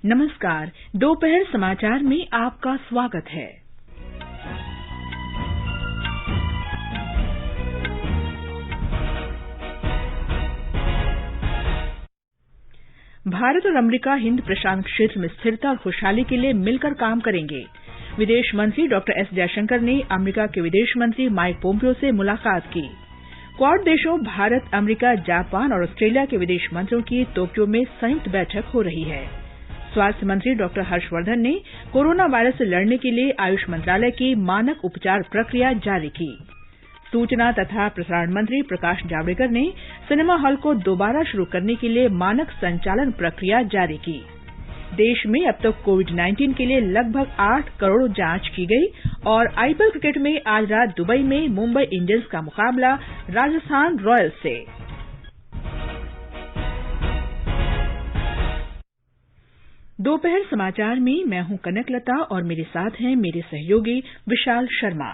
नमस्कार, दोपहर समाचार में आपका स्वागत है। भारत और अमेरिका हिंद प्रशांत क्षेत्र में स्थिरता और खुशहाली के लिए मिलकर काम करेंगे। विदेश मंत्री डॉक्टर एस जयशंकर ने अमेरिका के विदेश मंत्री माइक पोम्पियो से मुलाकात की। क्वाड देशों भारत, अमेरिका, जापान और ऑस्ट्रेलिया के विदेश मंत्रियों की टोक्यो में संयुक्त बैठक हो रही है। स्वास्थ्य मंत्री डॉक्टर हर्षवर्धन ने कोरोना वायरस से लड़ने के लिए आयुष मंत्रालय की मानक उपचार प्रक्रिया जारी की। सूचना तथा प्रसारण मंत्री प्रकाश जावड़ेकर ने सिनेमा हॉल को दोबारा शुरू करने के लिए मानक संचालन प्रक्रिया जारी की। देश में अब तक कोविड-19 के लिए लगभग 8 करोड़ जांच की गई और आईपीएल क्रिकेट में आज रात दुबई में मुंबई इंडियंस का मुकाबला राजस्थान रॉयल्स से। दोपहर समाचार में मैं हूं कनकलता और मेरे साथ हैं मेरे सहयोगी विशाल शर्मा।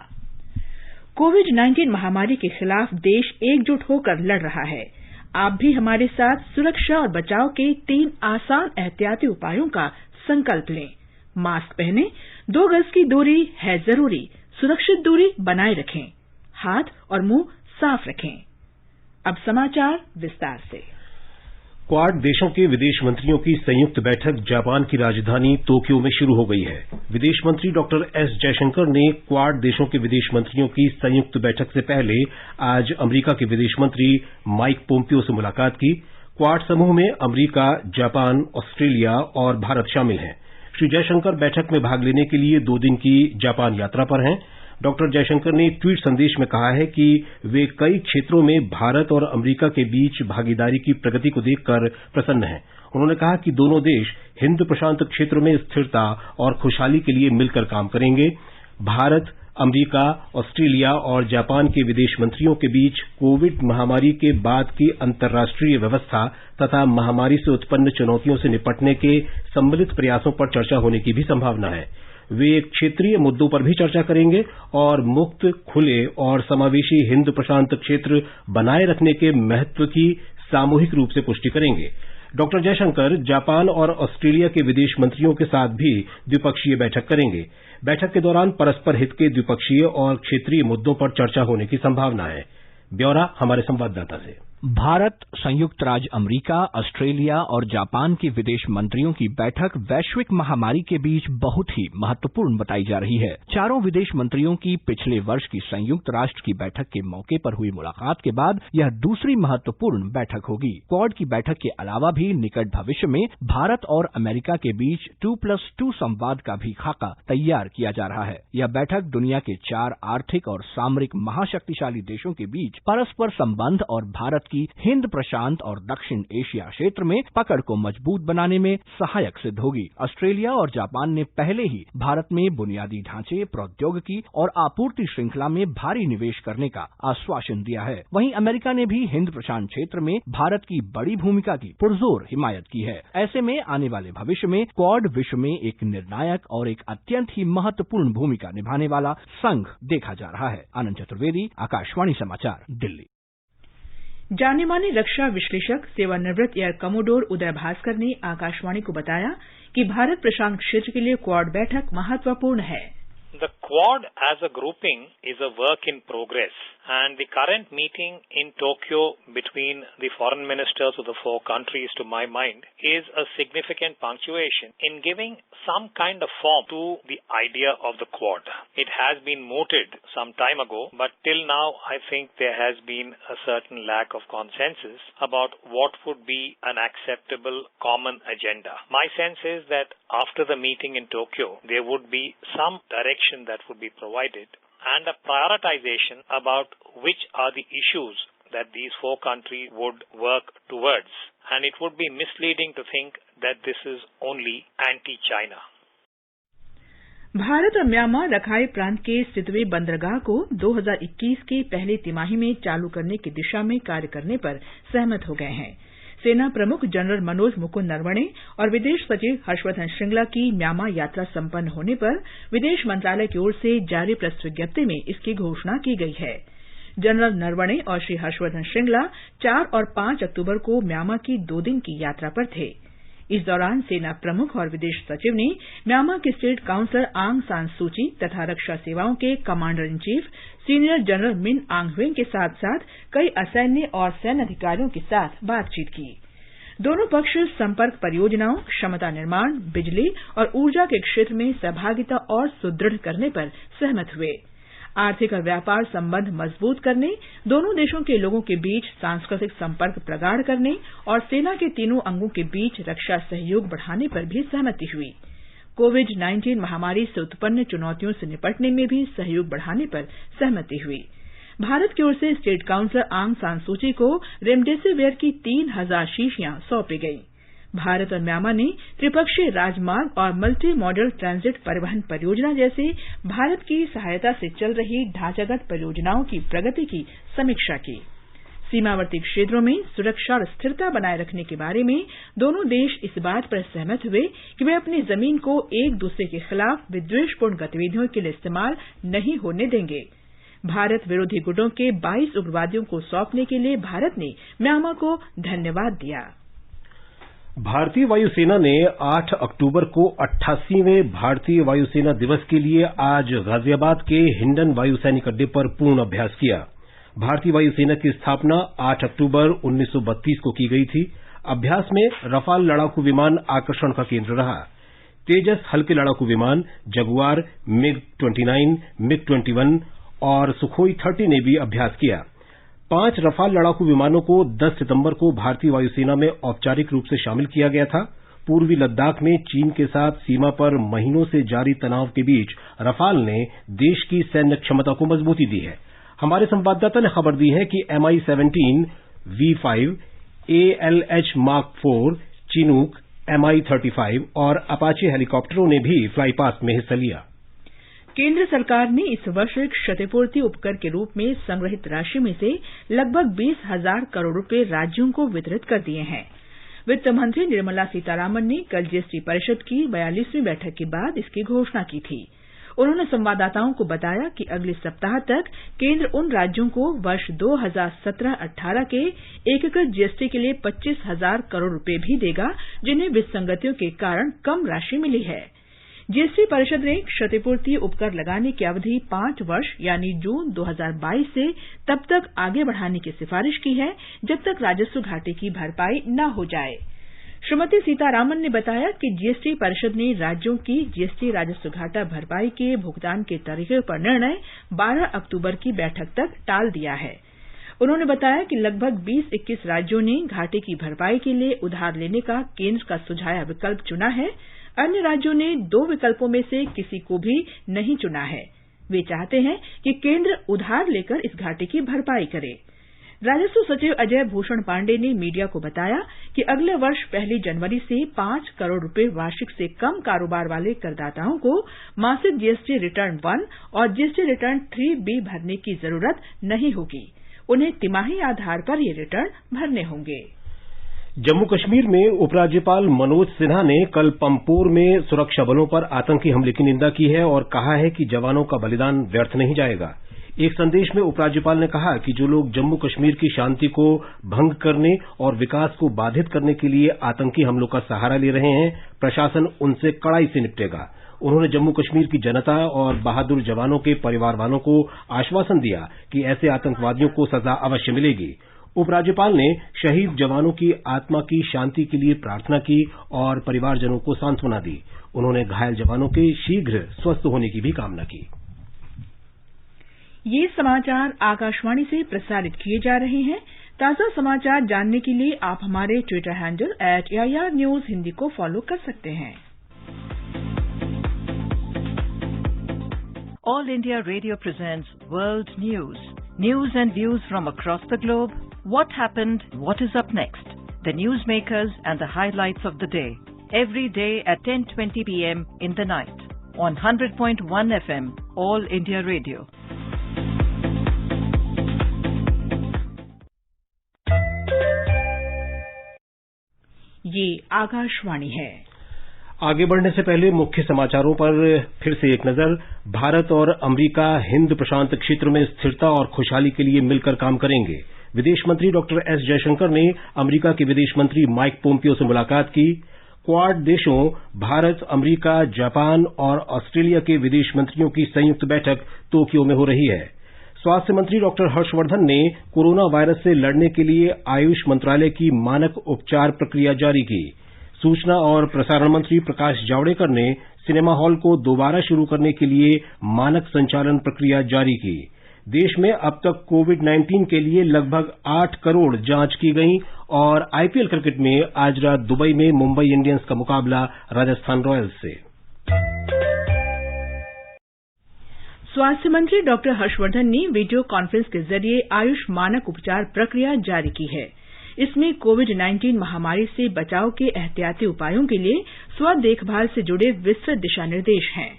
कोविड-19 महामारी के खिलाफ देश एकजुट होकर लड़ रहा है। आप भी हमारे साथ सुरक्षा और बचाव के 3 आसान एहतियाती उपायों का संकल्प लें। मास्क पहनें, 2 गज की दूरी है जरूरी, सुरक्षित दूरी बनाए रखें, हाथ और मुंह साफ रखें। अब समाचार विस्तार से। क्वाड देशों के विदेश मंत्रियों की संयुक्त बैठक जापान की राजधानी टोक्यो में शुरू हो गई है। विदेश मंत्री डॉक्टर एस जयशंकर ने क्वाड देशों के विदेश मंत्रियों की संयुक्त बैठक से पहले आज अमेरिका के विदेश मंत्री माइक पोम्पियो से मुलाकात की। क्वाड समूह में अमेरिका, जापान, ऑस्ट्रेलिया और भारत शामिल हैं। श्री जयशंकर बैठक में भाग लेने के लिए 2 दिन की जापान यात्रा पर हैं। डॉक्टर जयशंकर ने ट्वीट संदेश में कहा है कि वे कई क्षेत्रों में भारत और अमेरिका के बीच भागीदारी की प्रगति को देखकर प्रसन्न हैं। उन्होंने कहा कि दोनों देश हिंद प्रशांत क्षेत्र में स्थिरता और खुशहाली के लिए मिलकर काम करेंगे। भारत, अमेरिका, ऑस्ट्रेलिया और जापान के विदेश मंत्रियों के बीच कोविड महामारी के बाद की अंतर्राष्ट्रीय व्यवस्था तथा महामारी से उत्पन्न चुनौतियों से निपटने के सम्मिलित प्रयासों पर चर्चा होने की भी संभावना है। वे क्षेत्रीय मुद्दों पर भी चर्चा करेंगे और मुक्त, खुले और समावेशी हिंद प्रशांत क्षेत्र बनाए रखने के महत्व की सामूहिक रूप से पुष्टि करेंगे। डॉक्टर जयशंकर जापान और ऑस्ट्रेलिया के विदेश मंत्रियों के साथ भी द्विपक्षीय बैठक करेंगे। बैठक के दौरान परस्पर हित के द्विपक्षीय और क्षेत्रीय मुद्दों पर चर्चा होने की संभावना है। ब्यौरा हमारे संवाददाता से। भारत, संयुक्त राज्य अमेरिका, ऑस्ट्रेलिया और जापान के विदेश मंत्रियों की बैठक वैश्विक महामारी के बीच बहुत ही महत्वपूर्ण बताई जा रही है। चारों विदेश मंत्रियों की पिछले वर्ष की संयुक्त राष्ट्र की बैठक के मौके पर हुई मुलाकात के बाद यह दूसरी महत्वपूर्ण बैठक होगी। क्वाड की बैठक के अलावा भी निकट भविष्य में भारत और अमेरिका के बीच 2+2 संवाद का भी खाका तैयार किया जा रहा है। यह बैठक दुनिया के 4 आर्थिक और सामरिक महाशक्तिशाली देशों के बीच परस्पर संबंध और भारत की हिंद प्रशांत और दक्षिण एशिया क्षेत्र में पकड़ को मजबूत बनाने में सहायक सिद्ध होगी। ऑस्ट्रेलिया और जापान ने पहले ही भारत में बुनियादी ढांचे, प्रौद्योगिकी और आपूर्ति श्रृंखला में भारी निवेश करने का आश्वासन दिया है। वहीं अमेरिका ने भी हिंद प्रशांत क्षेत्र में भारत की बड़ी भूमिका की पुरजोर हिमायत की है। ऐसे में आने वाले भविष्य में क्वाड विश्व में एक निर्णायक और एक अत्यंत ही महत्वपूर्ण भूमिका निभाने वाला संघ देखा जा रहा है। आनंद चतुर्वेदी, आकाशवाणी समाचार, दिल्ली। जाने माने रक्षा विश्लेषक सेवानिवृत्त एयर कमोडोर उदय भास्कर ने आकाशवाणी को बताया कि भारत प्रशांत क्षेत्र के लिए क्वाड बैठक महत्वपूर्ण है। The Quad as a grouping is a work in progress, and the current meeting in Tokyo between the foreign ministers of the 4 countries, to my mind, is a significant punctuation in giving some kind of form to the idea of the Quad. It has been mooted some time ago, but till now I think there has been a certain lack of consensus about what would be an acceptable common agenda. My sense is that after the meeting in Tokyo, there would be some direction that would be provided and a prioritization about which are the issues that these 4 countries would work towards, and it would be misleading to think that this is only anti-China. Bharat और Myanmar रखाई प्रांत के Sittwe बंदरगाह को 2021 के पहली तिमाही में चालू करने की दिशा में कार्य करने पर सहमत हो गए हैं। सेना प्रमुख जनरल मनोज मुकुंद नरवणे और विदेश सचिव हर्षवर्धन श्रृंगला की म्यांमार यात्रा संपन्न होने पर विदेश मंत्रालय की ओर से जारी प्रेस विज्ञप्ति में इसकी घोषणा की गई है। जनरल नरवणे और श्री हर्षवर्धन श्रृंगला 4 और 5 अक्टूबर को म्यांमार की 2 दिन की यात्रा पर थे। इस दौरान सेना प्रमुख और विदेश सचिव ने म्यांमार के स्टेट काउंसलर आंग सान सूची तथा रक्षा सेवाओं के commander in chief senior general Min आंग ह्वेंग के साथ साथ कई असैन्य और सैन्य अधिकारियों के साथ बातचीत की। दोनों पक्ष संपर्क परियोजनाओं, क्षमता निर्माण, बिजली और ऊर्जा के क्षेत्र में सहभागिता और सुदृढ़ करने पर सहमत हुए। आर्थिक और व्यापार संबंध मजबूत करने, दोनों देशों के लोगों के बीच सांस्कृतिक संपर्क प्रगाढ़ करने और सेना के तीनों अंगों के बीच रक्षा सहयोग बढ़ाने पर भी सहमति हुई। कोविड-19 महामारी से उत्पन्न चुनौतियों से निपटने में भी सहयोग बढ़ाने पर सहमति हुई। भारत की ओर से स्टेट काउंसलर आंग सान सूची को रेमडेसिविर की 3000 शीशियां सौंपी गईं। भारत और म्यांमार ने त्रिपक्षीय राजमार्ग और मल्टी मॉडल ट्रांजिट परिवहन परियोजना जैसे भारत की सहायता से चल रही ढांचागत परियोजनाओं की प्रगति की समीक्षा की। सीमावर्ती क्षेत्रों में सुरक्षा और स्थिरता बनाए रखने के बारे में दोनों देश इस बात पर सहमत हुए कि वे अपनी जमीन को एक दूसरे के खिलाफ विद्वेषपूर्ण गतिविधियों के लिए इस्तेमाल नहीं होने देंगे। भारत विरोधी गुटों के 22 उग्रवादियों को सौंपने के लिए भारत ने म्यांमार को धन्यवाद दिया। भारतीय वायुसेना ने 8 अक्टूबर को 88वें भारतीय वायुसेना दिवस के लिए आज गाजियाबाद के हिंडन वायुसैनिक अड्डे पर पूर्ण अभ्यास किया। भारतीय वायुसेना की स्थापना 8 अक्टूबर 1932 को की गई थी। अभ्यास में रफाल लड़ाकू विमान आकर्षण का केंद्र रहा। तेजस हल्के लड़ाकू विमान, जगुआर, मिग-29, मिग-21 और सुखोई 30 ने भी अभ्यास किया। 5 रफाल लड़ाकू विमानों को 10 सितंबर को भारतीय वायुसेना में औपचारिक रूप से शामिल किया गया था। पूर्वी लद्दाख में चीन के साथ सीमा पर महीनों से जारी तनाव के बीच रफाल ने देश की सैन्य क्षमता को मजबूती दी है। हमारे संवाददाता ने खबर दी है कि MI-17, V5, ALH Mark 4, Chinook, MI-35 और अपाचे हेलीकॉप्टरों ने भी फ्लाई पास्ट में हिस्सा लिया। केंद्र सरकार ने इस वर्ष क्षतिपूर्ति उपकर के रूप में संग्रहित राशि में से लगभग 20,000 करोड़ रुपए राज्यों को वितरित कर दिए हैं। वित्त मंत्री निर्मला सीतारामन ने कल जीएसटी परिषद की 42वीं बैठक के बाद इसकी घोषणा की थी। उन्होंने संवाददाताओं को बताया कि अगले सप्ताह तक केंद्र उन राज्यों को वर्ष 2017-18 के एकीकृत जीएसटी के लिए 25,000 करोड़ रुपए भी देगा, जिन्हें विसंगतियों के कारण कम राशि मिली है। जीएसटी परिषद ने क्षतिपूर्ति उपकर लगाने की अवधि 5 वर्ष यानी जून 2022 से तब तक आगे बढ़ाने की सिफारिश की है जब तक राजस्व घाटे की भरपाई न हो जाए। श्रीमती सीतारामन ने बताया कि जीएसटी परिषद ने राज्यों की जीएसटी राजस्व घाटा भरपाई के भुगतान के तरीके पर निर्णय 12 अक्टूबर की बैठक तक टाल दिया है। उन्होंने बताया कि लगभग 20-21 राज्यों ने घाटे की भरपाई के लिए उधार लेने का केंद्र का सुझाया विकल्प चुना है। अन्य राज्यों ने 2 विकल्पों में से किसी को भी नहीं चुना है। वे चाहते हैं कि केंद्र उधार लेकर इस घाटे की भरपाई करे। राजस्व सचिव अजय भूषण पांडे ने मीडिया को बताया कि अगले वर्ष 1 जनवरी से 5 करोड़ रुपए वार्षिक से कम कारोबार वाले करदाताओं को मासिक जीएसटी रिटर्न 1 और जीएसटी रिटर्न 3B भरने की जरूरत नहीं होगी। उन्हें तिमाही आधार पर ये रिटर्न भरने होंगे। जम्मू कश्मीर में उपराज्यपाल मनोज सिन्हा ने कल पंपोर में सुरक्षा बलों पर आतंकी हमले की निंदा की है और कहा है कि जवानों का बलिदान व्यर्थ नहीं जाएगा। एक संदेश में उपराज्यपाल ने कहा कि जो लोग जम्मू कश्मीर की शांति को भंग करने और विकास को बाधित करने के लिए आतंकी हमलों का सहारा ले रहे हैं, प्रशासन उनसे कड़ाई से निपटेगा। उन्होंने जम्मू कश्मीर की जनता और बहादुर जवानों के परिवार वालों को आश्वासन दिया कि ऐसे आतंकवादियों को सजा अवश्य मिलेगी। उपराज्यपाल ने शहीद जवानों की आत्मा की शांति के लिए प्रार्थना की और परिवारजनों को सांत्वना दी। उन्होंने घायल जवानों के शीघ्र स्वस्थ होने की भी कामना की। ये समाचार आकाशवाणी से प्रसारित किए जा रहे हैं। ताजा समाचार जानने के लिए आप हमारे Twitter handle @AIR News Hindi को फॉलो कर सकते हैं। All India Radio presents World News. News and views from across the globe. What happened? What is up next? The newsmakers and the highlights of the day. Every day at 10:20 p.m. in the night. On 100.1 FM, All India Radio. ये आकाशवाणी है। आगे बढ़ने से पहले मुख्य समाचारों पर फिर से एक नजर। भारत और अमेरिका हिंद प्रशांत क्षेत्र में स्थिरता और खुशहाली के लिए मिलकर काम करेंगे। विदेश मंत्री डॉक्टर एस जयशंकर ने अमेरिका के विदेश मंत्री माइक पोम्पियो से मुलाकात की। क्वाड देशों भारत, अमेरिका, जापान और ऑस्ट्रेलिया के विदेश मंत्रियों की संयुक्त बैठक टोक्यो में हो रही है। स्वास्थ्य मंत्री डॉक्टर हर्षवर्धन ने कोरोना वायरस से लड़ने के लिए आयुष मंत्रालय की मानक उपचार प्रक्रिया जारी की। सूचना और प्रसारण मंत्री प्रकाश जावड़ेकर ने सिनेमा हॉल को दोबारा शुरू करने के लिए मानक संचालन प्रक्रिया जारी की। देश में अब तक कोविड-19 के लिए लगभग 8 करोड़ जांच की गई और आईपीएल क्रिकेट में आज रात दुबई में मुंबई इंडियंस का मुकाबला राजस्थान रॉयल्स से। स्वास्थ्य मंत्री डॉक्टर हर्षवर्धन ने वीडियो कॉन्फ्रेंस के जरिए आयुष मानक उपचार प्रक्रिया जारी की है। इसमें कोविड-19 महामारी से बचाव के एहतियाती उपायों के लिए स्व देखभाल से जुड़े विस्तृत दिशा निर्देश हैं।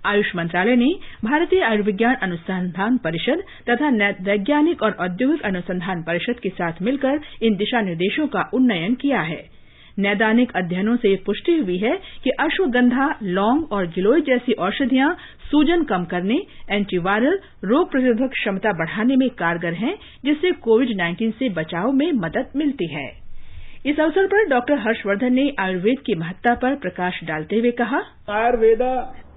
आयुष मंत्रालय ने भारतीय आयुर्विज्ञान अनुसंधान परिषद तथा वैज्ञानिक और औद्योगिक अनुसंधान परिषद के साथ मिलकर इन दिशा निर्देशों का उन्नयन किया है। नैदानिक अध्ययनों से यह पुष्टि हुई है कि अश्वगंधा, लौंग और गिलोय जैसी औषधियां सूजन कम करने, एंटीवायरल, रोग प्रतिरोधक क्षमता बढ़ाने में कारगर हैं, जिससे कोविड-19 से बचाव में मदद मिलती है। इस अवसर पर डॉक्टर हर्षवर्धन ने आयुर्वेद की महत्ता पर प्रकाश डालते हुए कहा, आयुर्वेदा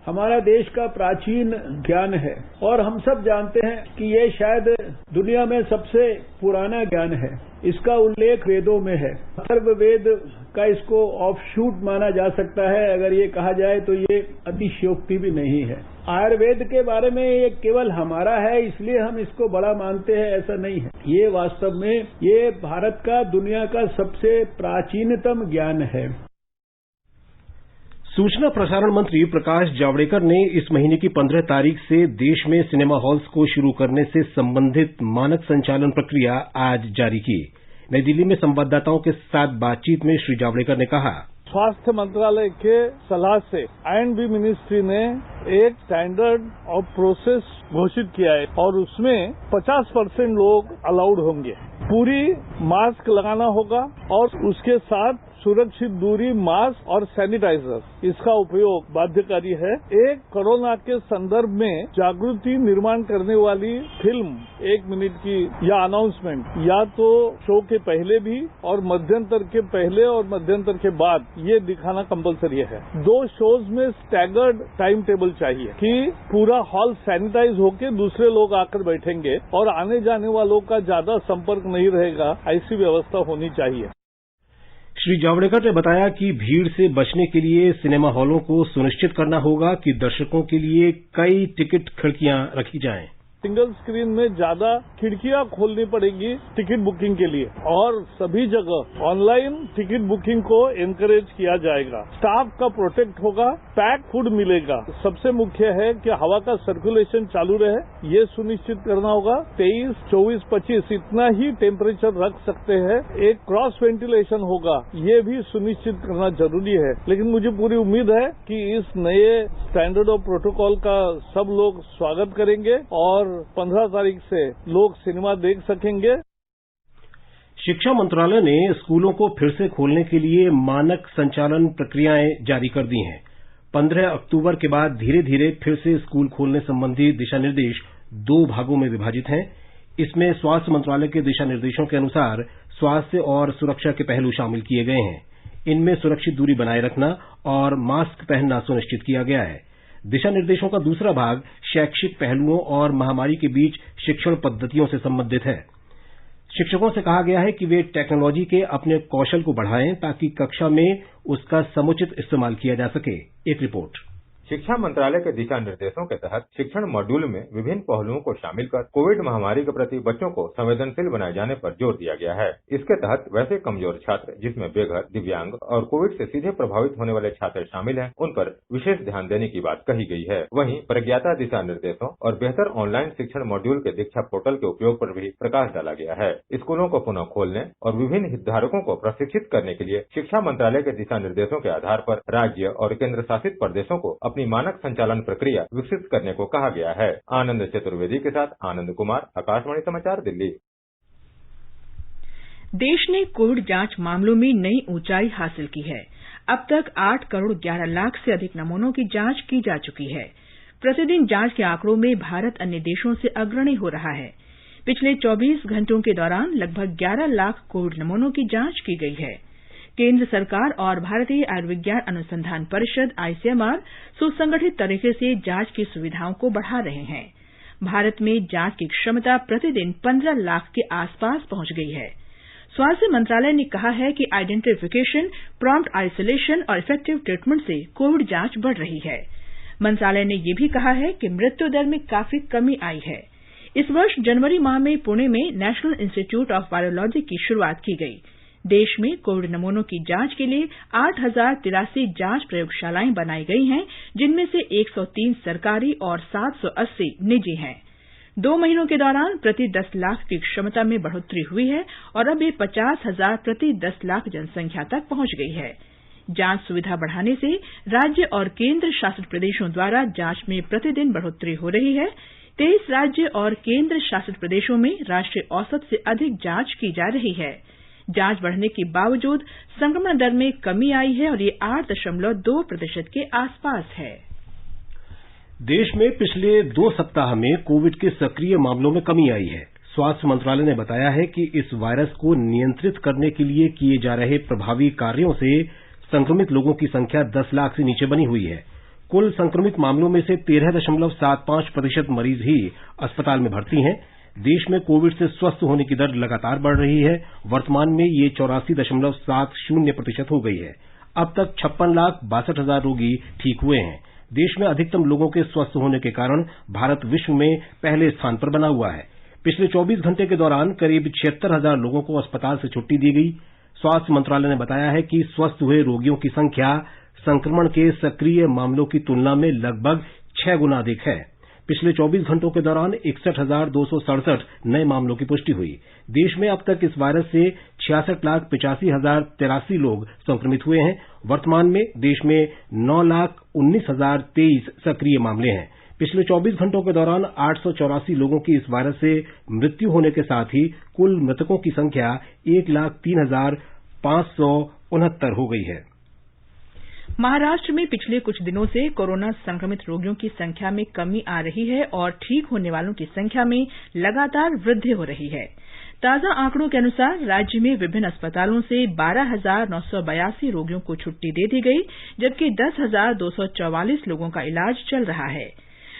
हमारा देश का प्राचीन ज्ञान है और हम सब जानते हैं कि ये शायद दुनिया में सबसे पुराना ज्ञान है। इसका उल्लेख वेदों में है। अथर्ववेद का इसको ऑफशूट माना जा सकता है। अगर ये कहा जाए तो ये अतिशयोक्ति भी नहीं है। आयुर्वेद के बारे में ये केवल हमारा है इसलिए हम इसको बड़ा मानते हैं, ऐसा नहीं है। ये वास्तव में ये भारत का दुनिया का सबसे प्राचीनतम ज्ञान है। सूचना प्रसारण मंत्री प्रकाश जावड़ेकर ने इस महीने की 15 तारीख से देश में सिनेमा हॉल्स को शुरू करने से संबंधित मानक संचालन प्रक्रिया आज जारी की। नई दिल्ली में संवाददाताओं के साथ बातचीत में श्री जावड़ेकर ने कहा, स्वास्थ्य मंत्रालय के सलाह से I&B मिनिस्ट्री ने एक स्टैंडर्ड ऑफ प्रोसेस घोषित किया है और उसमें 50% लोग अलाउड होंगे। पूरी मास्क लगाना होगा और उसके साथ सुरक्षित दूरी, मास्क और सैनिटाइजर इसका उपयोग बाध्यकारी है। एक कोरोना के संदर्भ में जागृति निर्माण करने वाली फिल्म 1 मिनट की या अनाउंसमेंट या तो शो के पहले भी और मध्यंतर के पहले और मध्यंतर के बाद ये दिखाना कंपलसरी है। 2 शोज में स्टैगर्ड टाइम टेबल चाहिए कि पूरा हॉल सैनिटाइज होकर दूसरे लोग आकर बैठेंगे और आने जाने वालों का ज्यादा संपर्क नहीं रहेगा, ऐसी व्यवस्था होनी चाहिए। श्री जावड़ेकर ने बताया कि भीड़ से बचने के लिए सिनेमा हॉलों को सुनिश्चित करना होगा कि दर्शकों के लिए कई टिकट खिड़कियां रखी जाएं। सिंगल स्क्रीन में ज्यादा खिड़कियां खोलनी पड़ेगी टिकट बुकिंग के लिए और सभी जगह ऑनलाइन टिकट बुकिंग को एनकरेज किया जाएगा। स्टाफ का प्रोटेक्ट होगा, पैक फूड मिलेगा। सबसे मुख्य है कि हवा का सर्कुलेशन चालू रहे, ये सुनिश्चित करना होगा। 23, 24, 25 इतना ही टेम्परेचर रख सकते हैं। एक क्रॉस वेंटिलेशन होगा, ये भी सुनिश्चित करना जरूरी है। लेकिन मुझे पूरी उम्मीद है कि इस नए स्टैंडर्ड ऑफ प्रोटोकॉल का सब लोग स्वागत करेंगे और 15 तारीख से लोग सिनेमा देख सकेंगे। शिक्षा मंत्रालय ने स्कूलों को फिर से खोलने के लिए मानक संचालन प्रक्रियाएं जारी कर दी हैं। 15 अक्टूबर के बाद धीरे धीरे फिर से स्कूल खोलने संबंधी दिशा निर्देश 2 भागों में विभाजित हैं। इसमें स्वास्थ्य मंत्रालय के दिशा निर्देशों के अनुसार स्वास्थ्य और सुरक्षा के पहलू शामिल किए गए हैं। इनमें सुरक्षित दूरी बनाए रखना और मास्क पहनना सुनिश्चित किया गया है। दिशा निर्देशों का दूसरा भाग शैक्षिक पहलुओं और महामारी के बीच शिक्षण पद्धतियों से संबंधित है। शिक्षकों से कहा गया है कि वे टेक्नोलॉजी के अपने कौशल को बढ़ाएं ताकि कक्षा में उसका समुचित इस्तेमाल किया जा सके। एक रिपोर्ट। शिक्षा मंत्रालय के दिशा निर्देशों के तहत शिक्षण मॉड्यूल में विभिन्न पहलुओं को शामिल कर कोविड महामारी के प्रति बच्चों को संवेदनशील बनाए जाने पर जोर दिया गया है। इसके तहत वैसे कमजोर छात्र जिसमें बेघर, दिव्यांग और कोविड से सीधे प्रभावित होने वाले छात्र शामिल हैं, उन पर विशेष ध्यान देने की बात कही गई है। वहीं प्रज्ञाता दिशा निर्देशों और बेहतर ऑनलाइन शिक्षण मॉड्यूल के दीक्षा पोर्टल के उपयोग पर भी प्रकाश डाला गया है। स्कूलों को पुनः खोलने और विभिन्न हितधारकों को प्रशिक्षित करने के लिए शिक्षा मंत्रालय के दिशा निर्देशों के आधार पर राज्य और केंद्र शासित प्रदेशों को अपनी मानक संचालन प्रक्रिया विकसित करने को कहा गया है। आनंद चतुर्वेदी के साथ आनंद कुमार, आकाशवाणी समाचार, दिल्ली। देश ने कोविड जांच मामलों में नई ऊंचाई हासिल की है। अब तक 8 करोड़ 11 लाख से अधिक नमूनों की जांच की जा चुकी है। प्रतिदिन जांच के आंकड़ों में भारत अन्य देशों से अग्रणी हो रहा है। पिछले 24 घंटों के दौरान लगभग 11 लाख कोविड नमूनों की जांच की गई है। केंद्र सरकार और भारतीय आयुर्विज्ञान अनुसंधान परिषद आईसीएमआर सुसंगठित तरीके से जांच की सुविधाओं को बढ़ा रहे हैं। भारत में जांच की क्षमता प्रतिदिन 15 लाख के आसपास पहुंच गई है। स्वास्थ्य मंत्रालय ने कहा है कि आइडेंटिफिकेशन, प्रॉम्प्ट आइसोलेशन और इफेक्टिव ट्रीटमेंट से कोविड जांच बढ़ रही है। मंत्रालय ने यह भी कहा है कि मृत्यु दर में काफी कमी आई है। इस वर्ष जनवरी माह में पुणे में नेशनल इंस्टीट्यूट ऑफ वायरोलॉजी की शुरुआत की गई। देश में कोविड नमूनों की जांच के लिए 8,083 जांच प्रयोगशालाएं बनाई गई हैं, जिनमें से 103 सरकारी और 780 निजी हैं। 2 महीनों के दौरान प्रति 10 लाख की क्षमता में बढ़ोतरी हुई है और अब ये 50,000 प्रति 10 लाख जनसंख्या तक पहुंच गई है। जांच सुविधा बढ़ाने से राज्य और केंद्र शासित प्रदेशों द्वारा जांच में प्रतिदिन बढ़ोतरी हो रही है। 23 राज्य और केंद्र शासित प्रदेशों में राष्ट्रीय औसत से अधिक जांच की जा रही है। जांच बढ़ने के बावजूद संक्रमण दर में कमी आई है और ये 8.2% के आसपास है। देश में पिछले 2 सप्ताह में कोविड के सक्रिय मामलों में कमी आई है। स्वास्थ्य मंत्रालय ने बताया है कि इस वायरस को नियंत्रित करने के लिए किए जा रहे प्रभावी कार्यों से संक्रमित लोगों की संख्या 10 लाख से नीचे बनी हुई है। कुल संक्रमित मामलों में से 13.75% मरीज ही अस्पताल में भर्ती हैं। देश में कोविड से स्वस्थ होने की दर लगातार बढ़ रही है। वर्तमान में ये 84.70% हो गई है। अब तक 56,62,000 रोगी ठीक हुए हैं। देश में अधिकतम लोगों के स्वस्थ होने के कारण भारत विश्व में पहले स्थान पर बना हुआ है। पिछले 24 घंटे के दौरान करीब 76,000 लोगों को अस्पताल से छुट्टी दी गई। स्वास्थ्य मंत्रालय ने बताया है कि स्वस्थ हुए रोगियों की संख्या संक्रमण के सक्रिय मामलों की तुलना में लगभग 6 गुना अधिक है। पिछले 24 घंटों के दौरान 61,267 नए मामलों की पुष्टि हुई। देश में अब तक इस वायरस से 66,85,083 लोग संक्रमित हुए हैं। वर्तमान में देश में 9,19,023 सक्रिय मामले हैं। पिछले 24 घंटों के दौरान 884 लोगों की इस वायरस से मृत्यु होने के साथ ही कुल मृतकों की संख्या 1,03,569 हो गई है। महाराष्ट्र में पिछले कुछ दिनों से कोरोना संक्रमित रोगियों की संख्या में कमी आ रही है और ठीक होने वालों की संख्या में लगातार वृद्धि हो रही है। ताजा आंकड़ों के अनुसार राज्य में विभिन्न अस्पतालों से 12,982 रोगियों को छुट्टी दे दी गई, जबकि 10,244 लोगों का इलाज चल रहा है।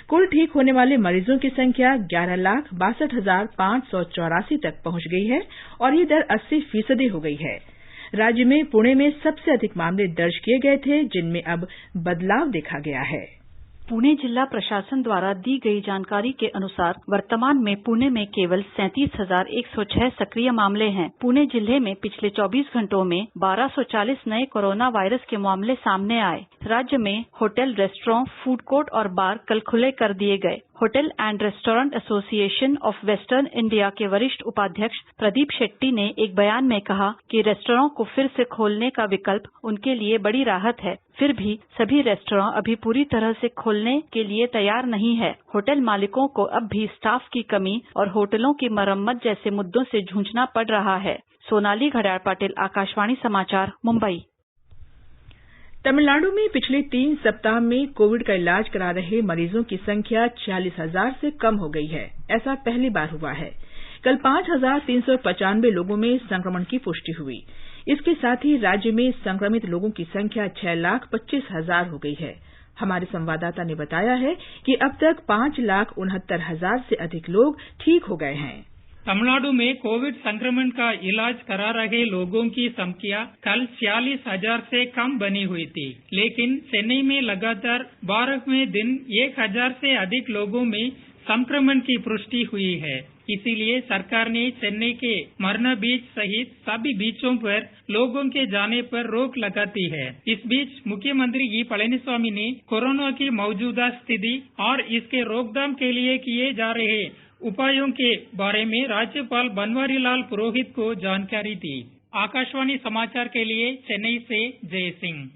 कुल ठीक होने वाले मरीजों की संख्या 11,62,584 तक पहुंच गई है और ये दर 80% हो गई है। राज्य में पुणे में सबसे अधिक मामले दर्ज किए गए थे, जिनमें अब बदलाव देखा गया है। पुणे जिला प्रशासन द्वारा दी गई जानकारी के अनुसार वर्तमान में पुणे में केवल 37,106 सक्रिय मामले हैं। पुणे जिले में पिछले 24 घंटों में 1,240 नए कोरोना वायरस के मामले सामने आए। राज्य में होटल, रेस्टोरेंट, फूड कोर्ट और बार कल खुले कर दिए गए। Hotel and restaurant association of western India के वरिष्ठ उपाध्यक्ष प्रदीप शेट्टी ने एक बयान में कहा कि रेस्टोरेंट को फिर से खोलने का विकल्प उनके लिए बड़ी राहत है। फिर भी सभी रेस्टोरेंट अभी पूरी तरह से खोलने के लिए तैयार नहीं है। होटल मालिकों को अब भी स्टाफ की कमी और होटलों की मरम्मत जैसे मुद्दों से जूझना पड़ रहा है। सोनाली घड़ियाल पाटिल, आकाशवाणी समाचार, मुंबई। तमिलनाडु में पिछले 3 सप्ताह में कोविड का इलाज करा रहे मरीजों की संख्या 46,000 से कम हो गई है। ऐसा पहली बार हुआ है। कल 5,395 लोगों में संक्रमण की पुष्टि हुई। इसके साथ ही राज्य में संक्रमित लोगों की संख्या 6,25,000 हो गई है। हमारे संवाददाता ने बताया है कि अब तक 5,69,000 से अधिक लोग ठीक हो गए हैं। तमिलनाडु में कोविड संक्रमण का इलाज करा रहे लोगों की संख्या कल 46,000 से कम बनी हुई थी, लेकिन चेन्नई में लगातार 12वें दिन 1,000 से अधिक लोगों में संक्रमण की पुष्टि हुई है। इसीलिए सरकार ने चेन्नई के मरना बीच सहित सभी बीचों पर लोगों के जाने पर रोक लगाती है। इस बीच मुख्यमंत्री ई पळनिस्वामी ने कोरोना की मौजूदा स्थिति और इसके रोकथाम के लिए किए जा रहे उपायों के बारे में राज्यपाल बनवारीलाल पुरोहित को जानकारी दी। आकाशवाणी समाचार के लिए चेन्नई से जय सिंह।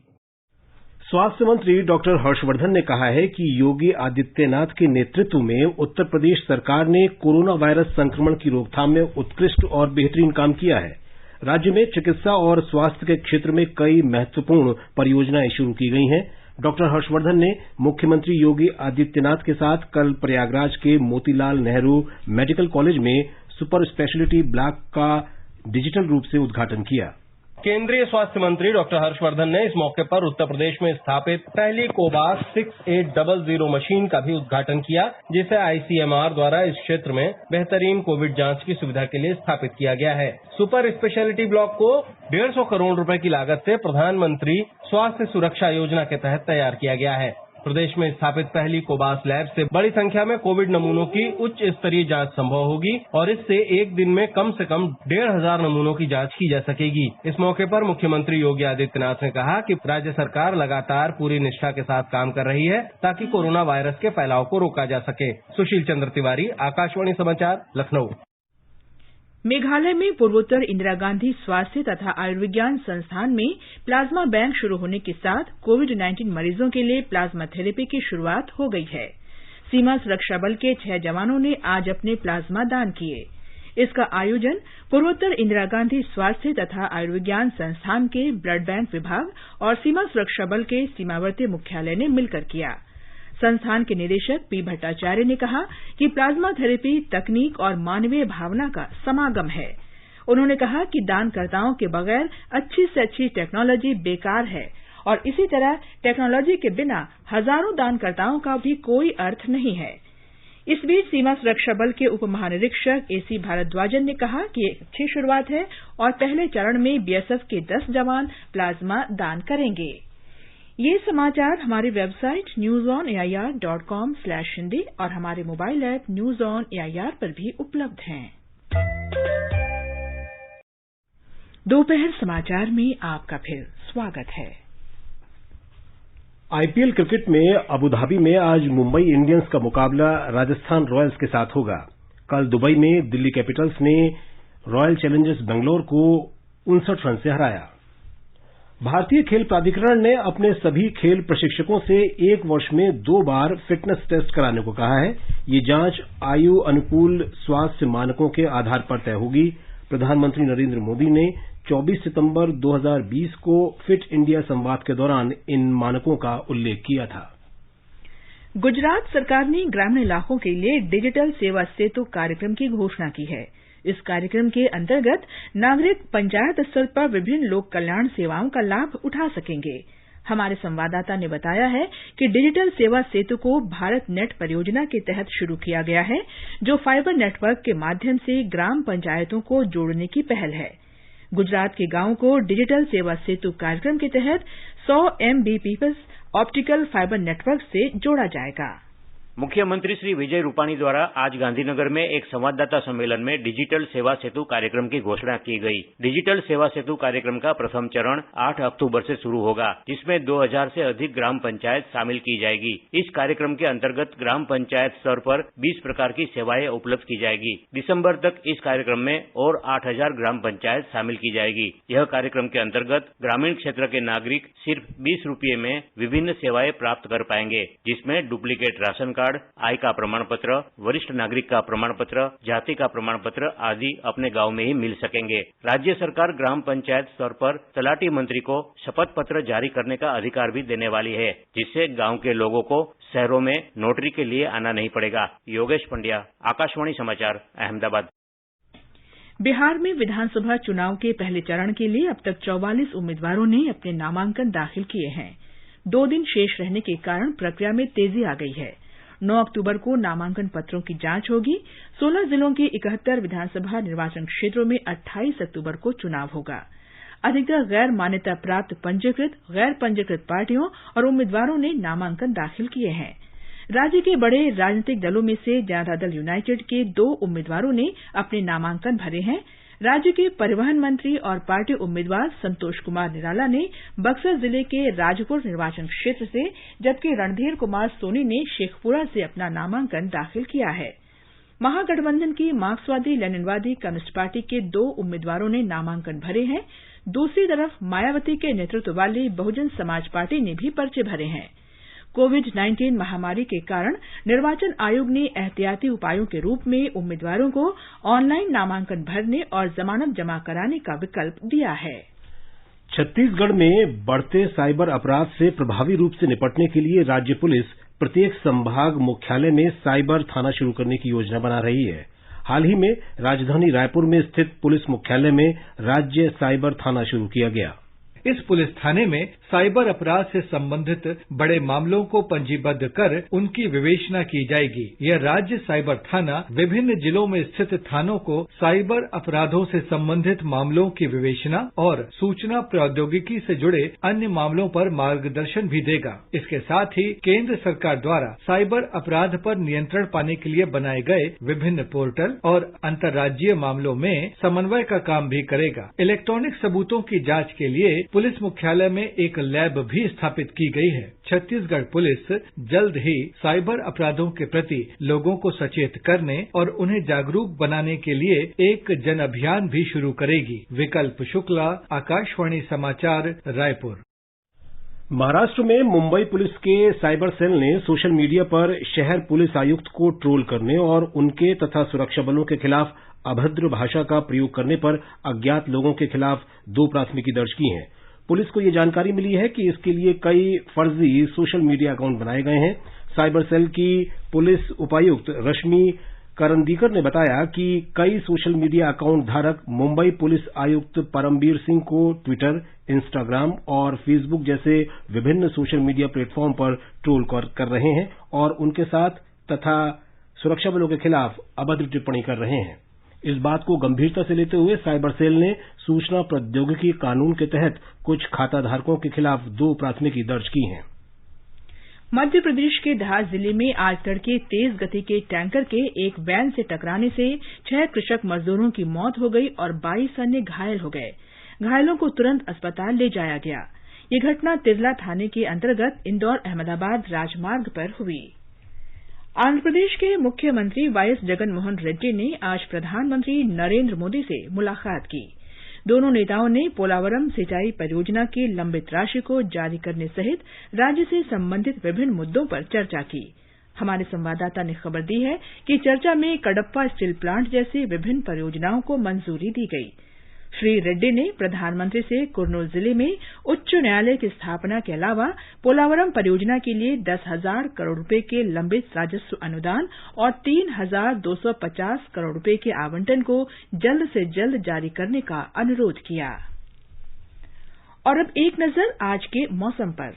स्वास्थ्य मंत्री डॉक्टर हर्षवर्धन ने कहा है कि योगी आदित्यनाथ के नेतृत्व में उत्तर प्रदेश सरकार ने कोरोना वायरस संक्रमण की रोकथाम में उत्कृष्ट और बेहतरीन काम किया है। राज्य में चिकित्सा और स्वास्थ्य के क्षेत्र में कई महत्वपूर्ण परियोजनाएं शुरू की गई हैं। डॉक्टर हर्षवर्धन ने मुख्यमंत्री योगी आदित्यनाथ के साथ कल प्रयागराज के मोतीलाल नेहरू मेडिकल कॉलेज में सुपर स्पेशलिटी ब्लॉक का डिजिटल रूप से उद्घाटन किया। केंद्रीय स्वास्थ्य मंत्री डॉक्टर हर्षवर्धन ने इस मौके पर उत्तर प्रदेश में स्थापित पहली कोवाक्स 6800 मशीन का भी उद्घाटन किया, जिसे आईसीएमआर द्वारा इस क्षेत्र में बेहतरीन कोविड जांच की सुविधा के लिए स्थापित किया गया है। सुपर स्पेशलिटी ब्लॉक को 150 करोड़ रुपए की लागत से प्रधानमंत्री स्वास्थ्य सुरक्षा योजना के तहत तैयार किया गया है। प्रदेश में स्थापित पहली कोवाक्स लैब से बड़ी संख्या में कोविड नमूनों की उच्च स्तरीय जांच संभव होगी और इससे एक दिन में कम से कम 1,500 नमूनों की जांच की जा सकेगी। इस मौके पर मुख्यमंत्री योगी आदित्यनाथ ने कहा कि राज्य सरकार लगातार पूरी निष्ठा के साथ काम कर रही है ताकि कोरोना वायरस के फैलाव को रोका जा सके। सुशील चंद्र तिवारी, आकाशवाणी समाचार, लखनऊ। मेघालय में पूर्वोत्तर इंदिरा गांधी स्वास्थ्य तथा आयुर्विज्ञान संस्थान में प्लाज्मा बैंक शुरू होने के साथ कोविड-19 मरीजों के लिए प्लाज्मा थेरेपी की शुरुआत हो गई है। सीमा सुरक्षा बल के 6 जवानों ने आज अपने प्लाज्मा दान किए। इसका आयोजन पूर्वोत्तर इंदिरा गांधी स्वास्थ्य तथा आयुर्विज्ञान संस्थान के ब्लड बैंक विभाग और सीमा सुरक्षा बल के सीमावर्ती मुख्यालय ने मिलकर किया। संस्थान के निदेशक पी भट्टाचार्य ने कहा कि प्लाज्मा थेरेपी तकनीक और मानवीय भावना का समागम है। उन्होंने कहा कि दानकर्ताओं के बगैर अच्छी से अच्छी टेक्नोलॉजी बेकार है और इसी तरह टेक्नोलॉजी के बिना हजारों दानकर्ताओं का भी कोई अर्थ नहीं है। इस बीच सीमा सुरक्षा बल के उप महानिरीक्षक एसी भारद्वाजन ने कहा कि एक अच्छी शुरुआत है और पहले चरण में बीएसएफ के 10 जवान प्लाज्मा दान करेंगे। ये समाचार हमारी वेबसाइट newsonair.com/hindi और हमारे mobile app news on AIR पर भी उपलब्ध हैं। दोपहर समाचार में आपका फिर स्वागत है। आईपीएल क्रिकेट में अबुधाबी में आज मुंबई इंडियंस का मुकाबला राजस्थान रॉयल्स के साथ होगा। कल दुबई में दिल्ली कैपिटल्स ने रॉयल चैलेंजर्स बेंगलोर को 59 रन से हराया। भारतीय खेल प्राधिकरण ने अपने सभी खेल प्रशिक्षकों से 1 वर्ष में 2 बार फिटनेस टेस्ट कराने को कहा है। ये जांच आयु अनुकूल स्वास्थ्य मानकों के आधार पर तय होगी। प्रधानमंत्री नरेंद्र मोदी ने 24 सितंबर 2020 को फिट इंडिया संवाद के दौरान इन मानकों का उल्लेख किया था। गुजरात सरकार ने ग्रामीण इलाकों के लिए डिजिटल सेवा सेतु कार्यक्रम की घोषणा की है। इस कार्यक्रम के अंतर्गत नागरिक पंचायत स्तर पर विभिन्न लोक कल्याण सेवाओं का लाभ उठा सकेंगे। हमारे संवाददाता ने बताया है कि डिजिटल सेवा सेतु को भारत नेट परियोजना के तहत शुरू किया गया है, जो फाइबर नेटवर्क के माध्यम से ग्राम पंचायतों को जोड़ने की पहल है। गुजरात के गांवों को डिजिटल सेवा सेतु कार्यक्रम के तहत 100 Mbps ऑप्टिकल फाइबर नेटवर्क से जोड़ा जाएगा। मुख्यमंत्री श्री विजय रूपाणी द्वारा आज गांधीनगर में एक संवाददाता सम्मेलन में डिजिटल सेवा सेतु कार्यक्रम की घोषणा की गई। डिजिटल सेवा सेतु कार्यक्रम का प्रथम चरण 8 अक्टूबर से शुरू होगा, जिसमें 2000 से अधिक ग्राम पंचायत शामिल की जाएगी। इस कार्यक्रम के अंतर्गत ग्राम पंचायत स्तर पर 20 प्रकार की सेवाएं उपलब्ध की जाएगी। दिसंबर तक इस कार्यक्रम में और 8000 ग्राम पंचायत शामिल की जाएगी। यह कार्यक्रम के अंतर्गत ग्रामीण क्षेत्र के नागरिक सिर्फ 20 रुपये में विभिन्न सेवाएं प्राप्त कर पाएंगे, जिसमें डुप्लीकेट राशन कार्ड, आय का प्रमाण पत्र, वरिष्ठ नागरिक का प्रमाण पत्र, जाति का प्रमाण पत्र आदि अपने गांव में ही मिल सकेंगे। राज्य सरकार ग्राम पंचायत स्तर पर तलाटी मंत्री को शपथ पत्र जारी करने का अधिकार भी देने वाली है, जिससे गांव के लोगों को शहरों में नोटरी के लिए आना नहीं पड़ेगा। योगेश पंड्या, आकाशवाणी समाचार, अहमदाबाद। बिहार में विधानसभा चुनाव के पहले चरण के लिए अब तक 44 उम्मीदवारों ने अपने नामांकन दाखिल किए हैं। 2 दिन शेष रहने के कारण प्रक्रिया में तेजी आ गई है। 9 अक्टूबर को नामांकन पत्रों की जांच होगी। 16 जिलों के 71 विधानसभा निर्वाचन क्षेत्रों में 28 अक्टूबर को चुनाव होगा। अधिकतर गैर मान्यता प्राप्त पंजीकृत, गैर पंजीकृत पार्टियों और उम्मीदवारों ने नामांकन दाखिल किए हैं। राज्य के बड़े राजनीतिक दलों में से जनता दल यूनाइटेड के 2 उम्मीदवारों ने अपने नामांकन भरे हैं। राज्य के परिवहन मंत्री और पार्टी उम्मीदवार संतोष कुमार निराला ने बक्सर जिले के राजपुर निर्वाचन क्षेत्र से, जबकि रणधीर कुमार सोनी ने शेखपुरा से अपना नामांकन दाखिल किया है। महागठबंधन की मार्क्सवादी लेनिनवादी कम्युनिस्ट पार्टी के 2 उम्मीदवारों ने नामांकन भरे हैं। दूसरी तरफ मायावती के नेतृत्व वाली बहुजन समाज पार्टी ने भी पर्चे भरे हैं। कोविड-19 महामारी के कारण निर्वाचन आयोग ने एहतियाती उपायों के रूप में उम्मीदवारों को ऑनलाइन नामांकन भरने और जमानत जमा कराने का विकल्प दिया है। छत्तीसगढ़ में बढ़ते साइबर अपराध से प्रभावी रूप से निपटने के लिए राज्य पुलिस प्रत्येक संभाग मुख्यालय में साइबर थाना शुरू करने की योजना बना रही है। हाल ही में राजधानी रायपुर में स्थित पुलिस मुख्यालय में राज्य साइबर थाना शुरू किया गया। इस पुलिस थाने में साइबर अपराध से संबंधित बड़े मामलों को पंजीबद्ध कर उनकी विवेचना की जाएगी। यह राज्य साइबर थाना विभिन्न जिलों में स्थित थानों को साइबर अपराधों से संबंधित मामलों की विवेचना और सूचना प्रौद्योगिकी से जुड़े अन्य मामलों पर मार्गदर्शन भी देगा। इसके साथ ही केंद्र सरकार द्वारा साइबर अपराध पर नियंत्रण पाने के लिए बनाए गए विभिन्न पोर्टल और अंतर्राज्यीय मामलों में समन्वय का काम भी करेगा। इलेक्ट्रॉनिक सबूतों की जांच के लिए पुलिस मुख्यालय में एक लैब भी स्थापित की गई है। छत्तीसगढ़ पुलिस जल्द ही साइबर अपराधों के प्रति लोगों को सचेत करने और उन्हें जागरूक बनाने के लिए एक जन अभियान भी शुरू करेगी। विकल्प शुक्ला, आकाशवाणी समाचार, रायपुर। महाराष्ट्र में मुंबई पुलिस के साइबर सेल ने सोशल मीडिया पर शहर पुलिस आयुक्त को ट्रोल करने और उनके तथा सुरक्षा बलों के खिलाफ अभद्र भाषा का प्रयोग करने पर अज्ञात लोगों के खिलाफ 2 प्राथमिकी दर्ज की हैं। पुलिस को ये जानकारी मिली है कि इसके लिए कई फर्जी सोशल मीडिया अकाउंट बनाए गए हैं। साइबर सेल की पुलिस उपायुक्त रश्मि करंदीकर ने बताया कि कई सोशल मीडिया अकाउंट धारक मुंबई पुलिस आयुक्त परमबीर सिंह को ट्विटर, इंस्टाग्राम और फेसबुक जैसे विभिन्न सोशल मीडिया प्लेटफॉर्म पर ट्रोल कर रहे हैं और उनके साथ तथा सुरक्षा बलों के खिलाफ अभद्र टिप्पणी कर रहे हैं। इस बात को गंभीरता से लेते हुए साइबर सेल ने सूचना प्रौद्योगिकी कानून के तहत कुछ खाताधारकों के खिलाफ 2 प्राथमिकी दर्ज की हैं। मध्य प्रदेश के धार जिले में आज तड़के तेज गति के टैंकर के एक वैन से टकराने से 6 कृषक मजदूरों की मौत हो गई और 22 अन्य घायल हो गए। घायलों को तुरंत अस्पताल ले जाया गया। ये घटना तिरला थाने के अंतर्गत इंदौर अहमदाबाद राजमार्ग पर हुई। आंध्र प्रदेश के मुख्यमंत्री वाईएस जगनमोहन रेड्डी ने आज प्रधानमंत्री नरेंद्र मोदी से मुलाकात की। दोनों नेताओं ने पोलावरम सिंचाई परियोजना की लंबित राशि को जारी करने सहित राज्य से संबंधित विभिन्न मुद्दों पर चर्चा की। हमारे संवाददाता ने खबर दी है कि चर्चा में कडप्पा स्टील प्लांट जैसी विभिन्न परियोजनाओं को मंजूरी दी गई। श्री रेड्डी ने प्रधानमंत्री से कुर्नूल जिले में उच्च न्यायालय की स्थापना के अलावा पोलावरम परियोजना के लिए 10,000 करोड़ रुपए के लंबित राजस्व अनुदान और 3,250 करोड़ रुपए के आवंटन को जल्द से जल्द जारी करने का अनुरोध किया। और अब एक नजर आज के मौसम पर।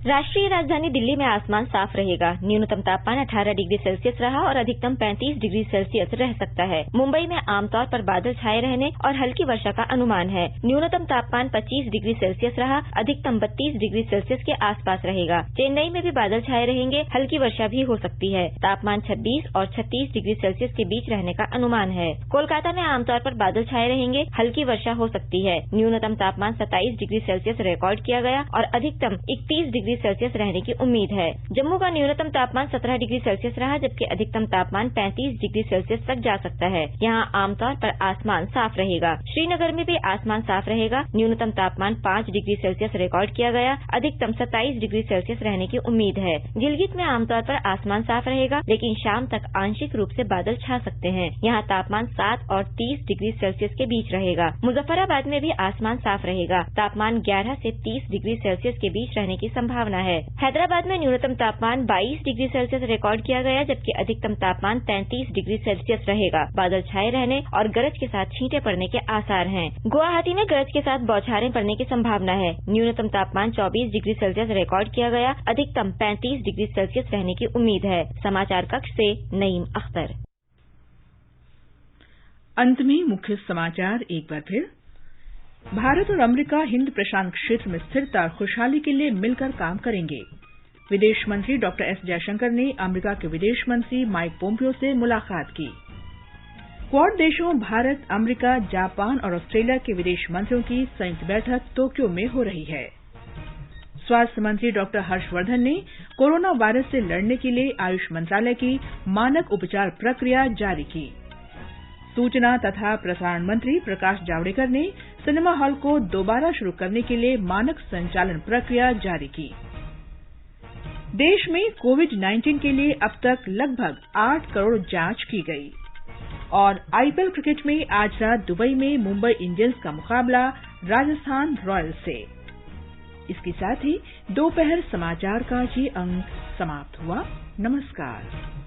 राष्ट्रीय राजधानी दिल्ली में आसमान साफ रहेगा। न्यूनतम तापमान 18 डिग्री सेल्सियस रहा और अधिकतम 35 डिग्री सेल्सियस रह सकता है। मुंबई में आमतौर पर बादल छाए रहने और हल्की वर्षा का अनुमान है। न्यूनतम तापमान 25 डिग्री सेल्सियस रहा, अधिकतम 32 डिग्री सेल्सियस के आसपास रहेगा। चेन्नई में भी बादल छाए रहेंगे, हल्की वर्षा भी हो सकती है। तापमान 26 और 36 डिग्री सेल्सियस के बीच रहने का अनुमान है। कोलकाता में आमतौर पर बादल छाए रहेंगे, हल्की वर्षा हो सकती है। न्यूनतम तापमान 27 डिग्री सेल्सियस रिकॉर्ड किया गया और अधिकतम 31 डिग्री सेल्सियस रहने की उम्मीद है। जम्मू का न्यूनतम तापमान 17 डिग्री सेल्सियस रहा, जबकि अधिकतम तापमान 35 डिग्री सेल्सियस तक जा सकता है। यहाँ आमतौर पर आसमान साफ रहेगा। श्रीनगर में भी आसमान साफ रहेगा। न्यूनतम तापमान 5 डिग्री सेल्सियस रिकॉर्ड किया गया, अधिकतम 27 डिग्री सेल्सियस रहने की उम्मीद है। गिलगित में आमतौर पर आसमान साफ रहेगा, लेकिन शाम तक आंशिक रूप से बादल छा सकते हैं। यहाँ तापमान 7 और 30 डिग्री सेल्सियस के बीच रहेगा। मुजफ्फराबाद में भी आसमान साफ रहेगा। तापमान 11 से 30 डिग्री सेल्सियस के बीच रहने की संभावना है। हैदराबाद में न्यूनतम तापमान 22 डिग्री सेल्सियस रिकॉर्ड किया गया, जबकि अधिकतम तापमान 33 डिग्री सेल्सियस रहेगा। बादल छाए रहने और गरज के साथ छींटे पड़ने के आसार हैं। गुवाहाटी में गरज के साथ बौछारें पड़ने की संभावना है। न्यूनतम तापमान 24 डिग्री सेल्सियस रिकॉर्ड किया गया, अधिकतम 35 डिग्री सेल्सियस रहने की उम्मीद है। समाचार कक्ष से नईम अख्तर। अंत में मुख्य समाचार एक बार फिर। भारत और अमेरिका हिंद प्रशांत क्षेत्र में स्थिरता और खुशहाली के लिए मिलकर काम करेंगे। विदेश मंत्री डॉक्टर एस जयशंकर ने अमेरिका के विदेश मंत्री माइक पोम्पियो से मुलाकात की। क्वाड देशों भारत, अमेरिका, जापान और ऑस्ट्रेलिया के विदेश मंत्रियों की संयुक्त बैठक टोक्यो में हो रही है। स्वास्थ्य मंत्री डॉक्टर हर्षवर्धन ने कोरोना वायरस से लड़ने के लिए आयुष मंत्रालय की मानक उपचार प्रक्रिया जारी की। सूचना तथा प्रसारण मंत्री प्रकाश जावड़ेकर ने सिनेमा हॉल को दोबारा शुरू करने के लिए मानक संचालन प्रक्रिया जारी की। देश में कोविड-19 के लिए अब तक लगभग 8 करोड़ जांच की गई। और आईपीएल क्रिकेट में आज रात दुबई में मुंबई इंडियंस का मुकाबला राजस्थान रॉयल्स से। इसके साथ ही दोपहर समाचार का ये अंक समाप्त हुआ। नमस्कार।